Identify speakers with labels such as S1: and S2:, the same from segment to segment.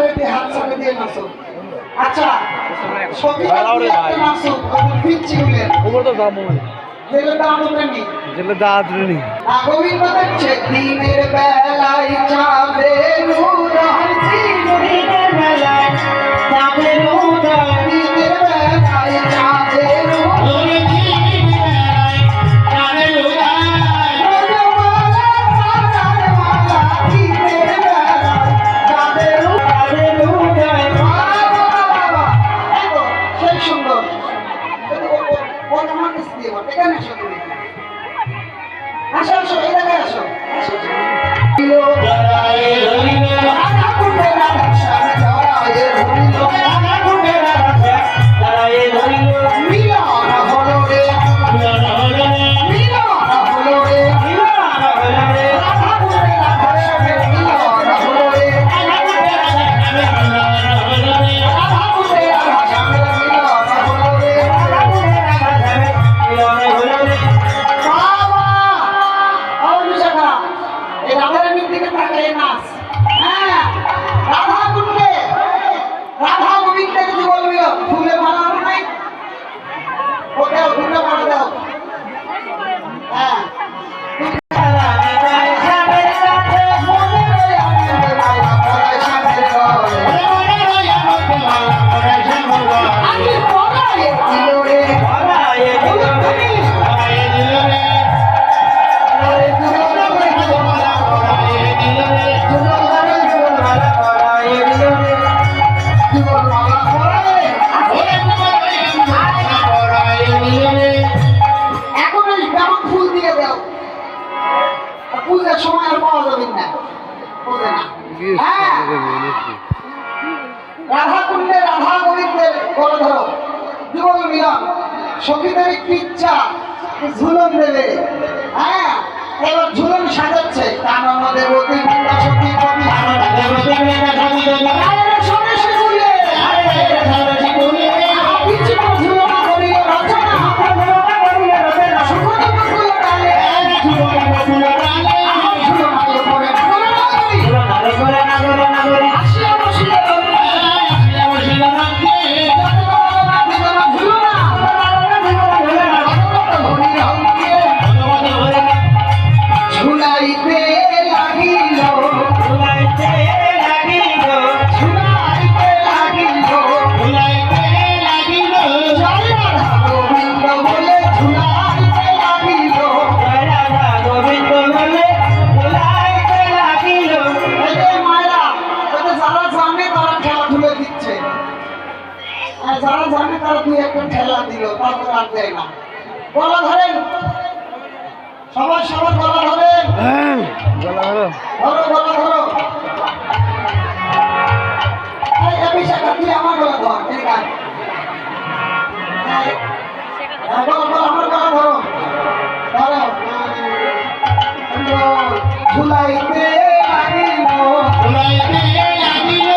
S1: সারেতে হাত সারে দিয়ে নাচো। আচ্ছা সঙ্গীত নাচো পিচ্ছি হলেন
S2: ওপর তো দাম হবে
S1: জেলে দাঁড়ানি
S2: জেলে দাঁড়ানি
S1: গোবিন্দ দেখছে দিনের বেলায় চাঁদে নূর দিনের বেলায় চাঁদে নূর দিনের বেলায় চাঁদে নূর এখানে আসো তুমি আসো আসো এই জায়গায় আসো আসো রাধা গোবিন্দের কি বলবি ফুলে বানানো নাই ওকে ফুলে বানা দাও হ্যাঁ পূজার সময় আর পাওয়া যাবে না রাধা কুণ্ডে রাধা গোবিন্দের গলা ধরো যুগল মিলন সখীদের একটি ইচ্ছা ঝুলন দেবে হ্যাঁ এবার ঝুলন সাজাচ্ছে কানন দেবতী বৃন্দা সখী কবি যারা জানে তারা দুই একটা ঠেলা দিল তারপর আর দেয় না গলা ধরেন সবাই সবার গলা ধরেন ধরো গলা ধরো তুই আমার গলা ধর আমার গলা ধরো ধরো ঝুলাইতে লাগিল ঝুলাইতে লাগিল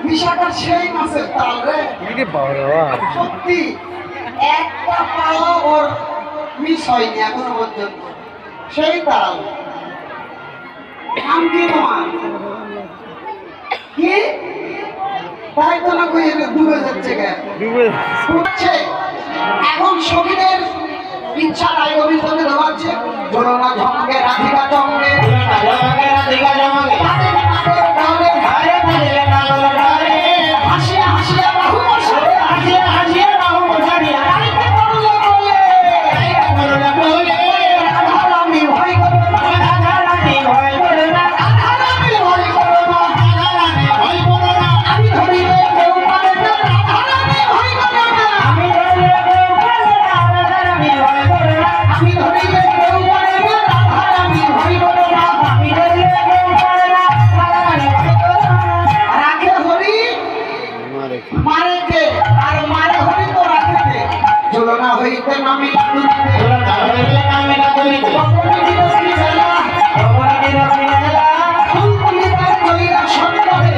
S1: বিশাখার সেই মাছের তাল রে সত্যি একটা পাও ওর মিস হয়নি এখনো পর্যন্ত সেই তাল নাম কি তোমার কি তাই তো না কই ডুবে যাচ্ছে এখন সখীদের ইচ্ছা নাই অভিযোগে ধোয়াচ্ছে ধরো না ঝমকে রাধিকা চমকে রাধিকা চমকে হাসিয়া হাসিয়া বাহু বসে গোবিন্দের নামে তুলিতে গোপনে বিরতি বেলা ফুল তুলিবার কলিরা সন্তানে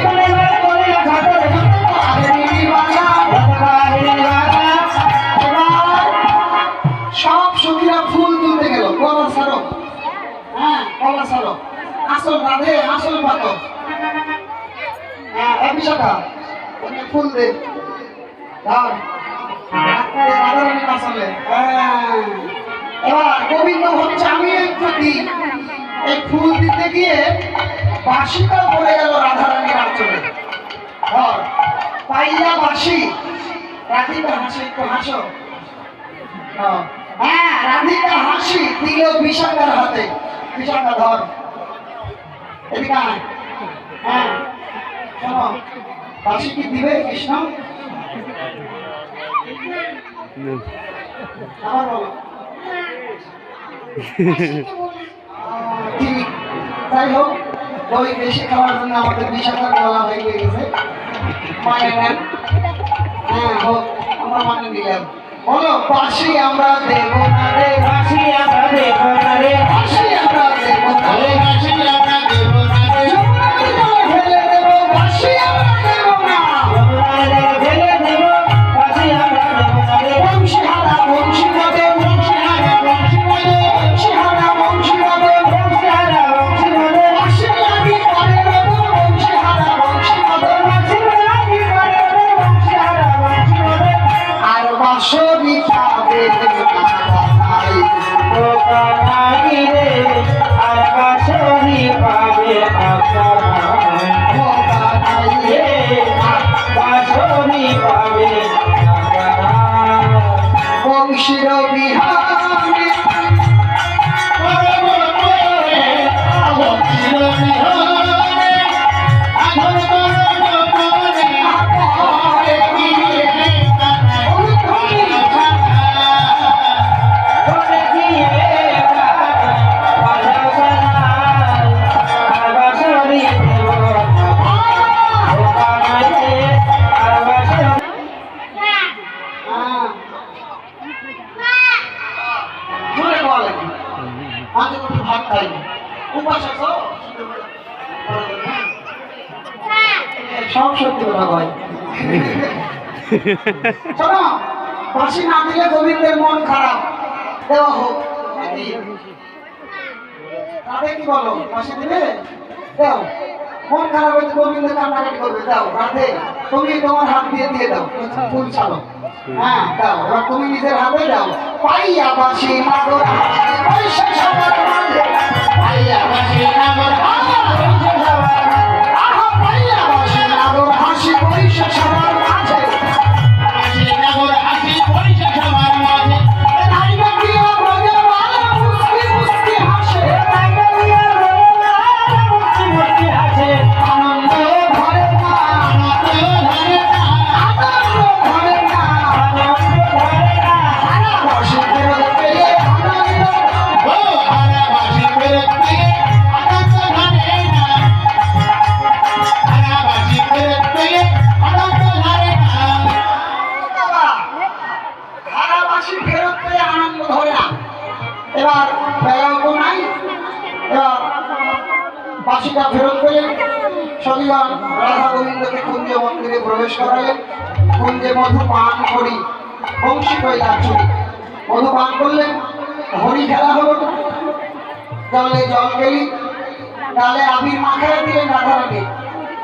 S1: সব সখীরা ফুল তুলতে গেল কলা সারো, হ্যাঁ কলা সারো, আসল রাধে আসল পাতো, হ্যাঁ বিশাখা ফুল দে ধর রাধারানী আসলে, হ্যাঁ এবার গোবিন্দ হচ্ছে আমি এই প্রতি এই ফুল দিতে গিয়ে বাঁশিটা পড়ে গেল রাধারানীর আঁচলে, ধর পাইয়া বাঁশি রাধিকা হাসি একটু হাসো, হ্যাঁ রাধিকা হাসি দিল বিশাখার হাতে, বিশাখা ধর এদিকে আয়, হ্যাঁ শোনো বাঁশি কি দিবে কৃষ্ণ আবার বলো ঠিক যাই হোক ওই বেশি খাওয়ার জন্য আমাদের বিশাখার গলা হয়ে গেছে মানে নেন, হ্যাঁ হোক আমরা মানে নিলাম, বলো বাঁশি আমরা দেব না রে, বাঁশি আমরা দেব না রে, বাঁশি আমরা দেব না রে, বাঁশি আমরা দেব না রে, যমুনার জলে ফেলে দেব বাঁশি আমরা দেব না, যমুনার জলে ফেলে দেব বাঁশি আমরা দেব না রে, বংশীহারা বংশী বাদে, বংশীহারা বংশী বাদে, বংশীহারা বংশী বাদে, বংশীহারা বংশী বাদে, বাঁশি লাগি করে দেব বংশীহারা বংশী বাদে, বাঁশি লাগি করে দেব বংশীহারা বংশী বাদে, আর বাঁশরি খাবে কানাই ও কানাই রে, আর বাঁশরি পাবে কানাই ও কানাই রে, আর বাঁশরি পাবে কানাই, বংশীর বিহারে বংশীর বিহারে আধর বড় আপরে গিয়ে সব সত্যি কথা কয়, শোনো বাঁশি না দিলে গোবিন্দের মন খারাপ, দেওয়া হোক রাধে কি বলো বাঁশি দিলে দাও, মন খারাপ হয়েছে গোবিন্দের কান্নাকাটি করবে, দাও রাধে তুমি তোমার হাত দিয়ে দিয়ে দাও ফুল ছাড়ো, হ্যাঁ দাও এবার তুমি নিজের হাতে দাও, পাইয়া বাঁশি মাগর হাসি পয়সা সবার মাঝে, পাইয়া বাঁশি মাগর হাসি পয়সা সবার মাঝে, আহা পাইয়া বাঁশি মাগর হাসি পয়সা সবার মাঝে, বাঁশি মাগর হাসি পয়সা সবার মাঝে, নাইবা দিয়া বলে বালা মুস্কি মুস্কি হাসে, নাইবা দিয়া বলে বালা মুস্কি মুস্কি হাসে, আনন্দ ভরে না, আনন্দ ভরে না, আনন্দ ভরে না, আনন্দ ভরে না, হারা বাঁশি ফেরত পেয়ে আনন্দ, ও হারা বাঁশি ফেরত পেয়ে আনন্দ ধরে না, হারা বাঁশি ফেরত পেয়ে আনন্দ ধরে না, হারা বাঁশি ফেরত পেয়ে আনন্দ ধরে না, এবার বেলাও তো নাই, এবার বাঁশিটা ফেরত পেলেন, সবিগণ রাধা গোবিন্দকে কুঞ্জ মন্দিরে প্রবেশ করালেন, কুঞ্জে মধু পান করি বংশী কইলার ছুরি, মধু পান করলেন, হরি খেলা হলো, জলে জল গেলি, গালে আবির মাখায় দিলেন রাধারানী,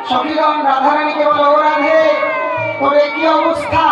S1: সবিগণ রাধারানীকে বলে ও রাধে তোর কি অবস্থা,